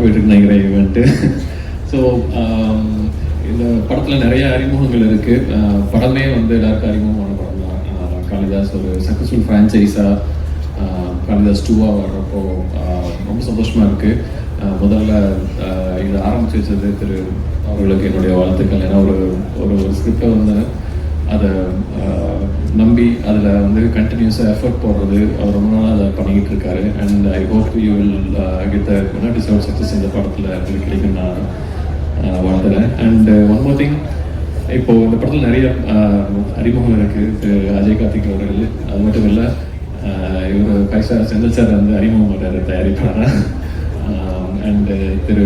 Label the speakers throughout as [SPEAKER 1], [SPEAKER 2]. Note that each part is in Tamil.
[SPEAKER 1] போயிட்டு நினைக்கிறேன் ஈவெண்ட்டு. ஸோ இந்த படத்தில் நிறைய அறிமுகங்கள் இருக்குது. படமே வந்து எல்லாருக்கும் அறிமுகமான படம் தான். காளிதாஸ் ஒரு சக்ஸஸ்ஃபுல் ஃப்ரான்ச்சைஸாக காளிதாஸ் 2 வர்றப்போ ரொம்ப சந்தோஷமாக இருக்குது. முதல்ல இது ஆரம்பித்து வச்சது திரு அவர்களுக்கு என்னுடைய வாழ்த்துக்கள். ஏன்னா ஒரு ஸ்கிரிப்டை வந்து அதை நம்பி அதில் வந்து கண்டினியூஸாக எஃபர்ட் போடுறது அவர் ரொம்ப நாள் அதை பண்ணிக்கிட்டு இருக்காரு. And I hope you will get the deserve success இந்த படத்தில் உங்களுக்கு கிடைக்கும் நான் வாழ்த்துறேன். அண்ட் ஒன் மோர் திங், இப்போது இந்த படத்தில் நிறைய அறிமுகம் இருக்குது. திரு அஜய் கார்த்திக் அவர்கள், அது மட்டும் இல்லை இவர் கைசார் செந்தில் சார் வந்து அறிமுகம் பண்ணுறாரு தயாரிப்பாளர். அண்டு திரு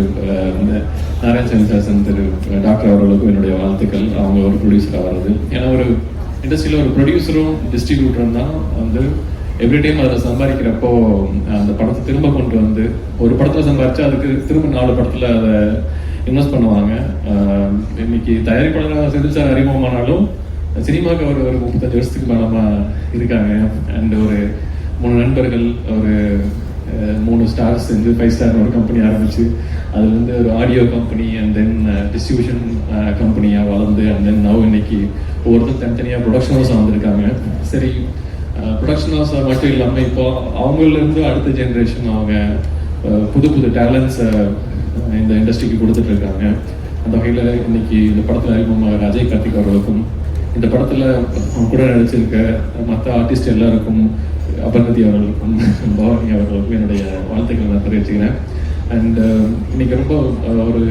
[SPEAKER 1] நாராயண் செல்சாசன், திரு டாக்டர் அவர்களுக்கும் என்னுடைய வாழ்த்துக்கள். அவங்க ஒரு ப்ரொடியூசராக வர்றது, ஏன்னா ஒரு இண்டஸ்ட்ரியில் ஒரு ப்ரொடியூசரும் டிஸ்ட்ரிபியூட்டரும் தான் வந்து எவ்ரி டைம் அதில் சம்பாதிக்கிறப்போ அந்த படத்தை திரும்ப கொண்டு வந்து ஒரு படத்தில் சம்பாதிச்சா அதுக்கு திரும்ப 4 படத்தில் அதை இன்வெஸ்ட் பண்ணுவாங்க. இன்னைக்கு தயாரிப்பாளராக செந்தில் சார் அறிமுகமானாலும் சினிமாவுக்கு அவர் ஒரு 35 வருஷத்துக்கு மேலமாக இருக்காங்க. அண்ட் ஒரு 3 நண்பர்கள், ஒரு 3 ஸ்டார்ஸ் வந்து 5 ஸ்டார் ஒரு கம்பெனி ஆரம்பிச்சு அதுலேருந்து ஒரு audio company and then distribution கம்பெனியாக வளர்ந்து அண்ட் தென் நவ் இன்னைக்கு ஒவ்வொருத்தரும் தனித்தனியாக ப்ரொடக்ஷன் ஹவுஸாக வந்திருக்காங்க. சரி, ப்ரொடக்ஷன் ஹவுஸாக மட்டும் இல்லாமல் இப்போ அவங்களிருந்து அடுத்த ஜென்ரேஷன் அவங்க புது புது டேலண்ட்ஸை இந்த இண்டஸ்ட்ரிக்கு கொடுத்துட்டு இருக்காங்க. அந்த வகையில் இன்னைக்கு இந்த படத்தில் அறிமுகமாக அஜய் கார்த்திக் அவர்களுக்கும், இந்த படத்தில் கூட நடிச்சிருக்க மற்ற ஆர்டிஸ்ட் எல்லாருக்கும், அபர்ணதி அவர்களுக்கும், பவானி அவர்களுக்கும் என்னுடைய வாழ்த்துக்களை நான் தெரிவிச்சுக்கிறேன். அண்ட் இன்னைக்கு ரொம்ப ஒரு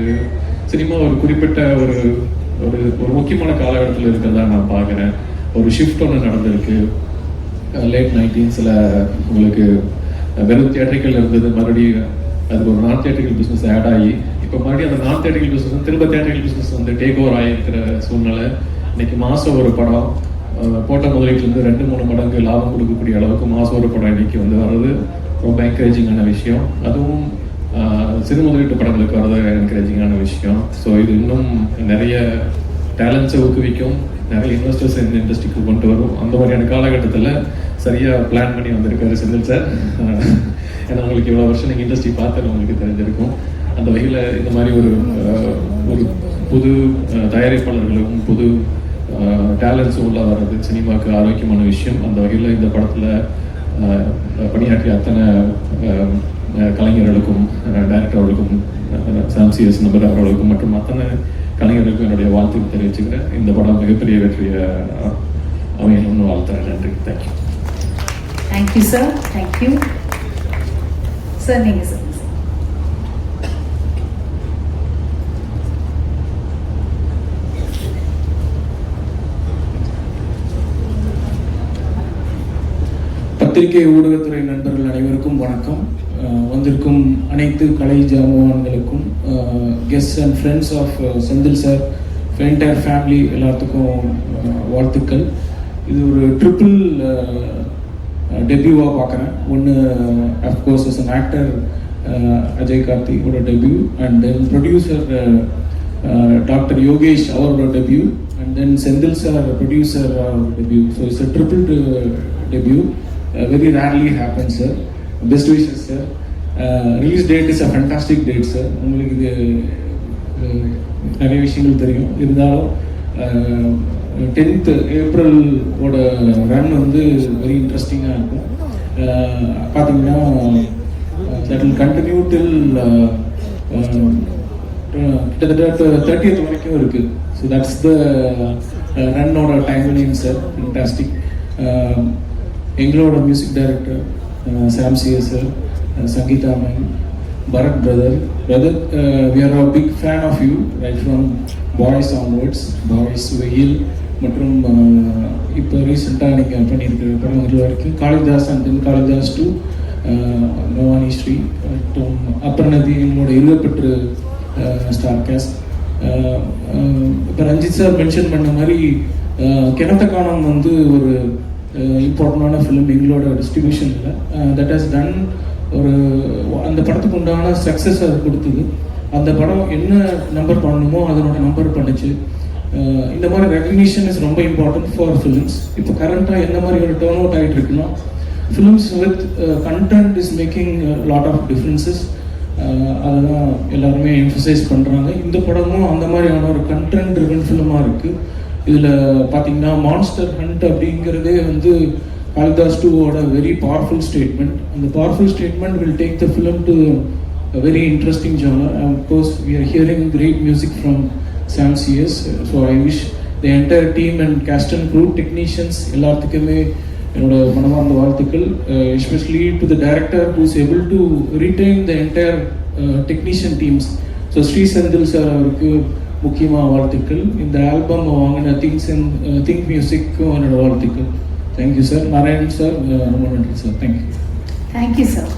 [SPEAKER 1] சினிமா ஒரு குறிப்பிட்ட ஒரு ஒரு ஒரு முக்கியமான காலகட்டத்தில் இருக்கிறதா நான் பார்க்குறேன். ஒரு ஷிஃப்ட் ஒன்று நடந்திருக்கு. லேட் 90s உங்களுக்கு வெறும் தியேட்டர்கள் இருந்தது, மறுபடியும் அதுக்கு ஒரு நான் தியேட்டர்கள் பிஸ்னஸ் ஆட் ஆகி இப்போ மறுபடியும் அந்த நான் தியேட்டர்கள் பிஸ்னஸ் திரும்ப தியேட்டர்கள் பிஸ்னஸ் வந்து டேக் ஓவர் ஆகிருக்கிற சூழ்நிலை. இன்னைக்கு மாதம் ஒரு படம் போட்ட முதலீட்டிலேருந்து 2-3 மடங்கு லாபம் கொடுக்கக்கூடிய அளவுக்கு மாதம் ஒரு படம் இன்னைக்கு வந்து வர்றது ரொம்ப என்கரேஜிங்கான விஷயம். அதுவும் சிறு முதலீட்டு படங்களுக்கு வர்றது என்கரேஜிங்கான விஷயம். ஸோ இது இன்னும் நிறைய டேலண்ட்ஸை ஊக்குவிக்கும், நிறைய இன்வெஸ்டர்ஸ் இந்த இண்டஸ்ட்ரிக்கு கொண்டு வரும். அந்த மாதிரியான காலகட்டத்தில் சரியாக பிளான் பண்ணி வந்திருக்காரு செந்தில் சார். ஏன்னா உங்களுக்கு இவ்வளோ வருஷம் நீங்கள் இண்டஸ்ட்ரி பார்த்தாலும் உங்களுக்கு தெரிஞ்சிருக்கும். அந்த வகையில் இந்த மாதிரி ஒரு புது தயாரிப்பாளர்களுக்கும் புது டேலண்ட்ஸ் உள்ள வர்றது சினிமாவுக்கு ஆரோக்கியமான விஷயம். அந்த வகையில் இந்த படத்தில் பணியாற்றிய அத்தனை கலைஞர்களுக்கும், டைரக்டர்களுக்கும், சாம்சிஎஸ் நபர் அவர்களுக்கும் மற்றும் அத்தனை கலைஞர்களுக்கும் என்னுடைய வாழ்த்துக்கள் தெரிவிச்சுக்கிறேன். இந்த படம் மிகப்பெரிய வெற்றியை அமையணும்னு வாழ்த்துறேன். நன்றி. Thank you.
[SPEAKER 2] Thank you sir. Thank you sir. நீங்கள் சார்.
[SPEAKER 3] பத்திரிகை ஊடகத்துறை நண்பர்கள் அனைவருக்கும் வணக்கம். வந்திருக்கும் அனைத்து கலை ஜாமான்களுக்கும், guest and friends of Senthil sir, entire family எல்லாத்துக்கும் வாழ்த்துக்கள். இது ஒரு ட்ரிபிள் டெபியூவாக பார்க்குறேன். ஒன்று of course as an actor Ajay கார்த்திகோட debut, and then producer doctor Yogesh அவரோட debut, and then Senthil sir producer debut. So it's a triple debut. Very rarely happens, sir. Best wishes, sir. Release date is a fantastic date, sir. உங்களுக்கு இது நிறைய விஷயங்கள் தெரியும். இருந்தாலும் 10th April ஓட ரன் வந்து வெரி இன்ட்ரெஸ்டிங்காக இருக்கும். பார்த்தீங்கன்னா that will continue till கிட்டத்தட்ட 30th வரைக்கும் இருக்குது. ஸோ தட்ஸ் த ரன்னோட டைம்லைன், சார். ஃபேண்டாஸ்டிக். எங்களோட music director Sam CS sir, Sangeetha ma'am, Bharath brother, we are a big fan of you right from Boys onwards, Boys, Veyil மற்றும் இப்போ ரீசெண்டாக நீங்கள் பண்ணியிருக்கிற படங்கள் வரைக்கும், காளிதாஸ் அண்ட் தென் காளிதாஸ் 2, பவானி ஸ்ரீ மற்றும் அபர்ணதி, என்னோட 28 ஸ்டார் கேஸ்ட். இப்போ ரஞ்சித் சார் மென்ஷன் பண்ண மாதிரி கிணத்தக்கானம் வந்து ஒரு இம்பார்ட்டண்டான ஃபிலிம் எங்களோட டிஸ்ட்ரிபியூஷனில். தட் ஹஸ் டன் ஒரு அந்த படத்துக்கு உண்டான சக்ஸஸ் அது கொடுத்தது. அந்த படம் என்ன நம்பர் பண்ணணுமோ அதனோட நம்பர் பண்ணுச்சு. இந்த மாதிரி ரெகக்னிஷன் இஸ் ரொம்ப இம்பார்ட்டன்ட் ஃபார் ஃபிலிம்ஸ். இப்போ கரண்ட்டாக என்ன மாதிரி ஒரு டர்ன் அவுட் ஆகிட்டு இருக்குன்னா, films with content is making lot of differences. அதை தான் எல்லாருமே எம்ஃபசைஸ் பண்ணுறாங்க. இந்த படமும் அந்த மாதிரியான ஒரு கண்டென்ட் ட்ரிவன் ஃபிலிமாக இருக்குது. இதில் பார்த்தீங்கன்னா மான்ஸ்டர் ஹண்ட் அப்படிங்கிறதே வந்து காளிதாஸ் 2ஓட வெரி பவர்ஃபுல் ஸ்டேட்மெண்ட். அந்த powerful statement will take the film to a very interesting genre, and of course we are hearing great music from Sam CS. So I wish the entire team and cast and crew, technicians எல்லாத்துக்குமே என்னோட மனமார்ந்த வாழ்த்துக்கள். Especially to the director who is able to retain the entire technician teams. So Sri Sendil sir அவருக்கு முக்கியமாக வாழ்த்துக்கள். இந்த ஆல்பம் வாங்கின திங்க் மியூசிக்கும் என்னோட வாழ்த்துக்கள். Thank you sir. நாராயணன் சார் ரொம்ப நன்றி சார். தேங்க்யூ.
[SPEAKER 2] Thank you sir.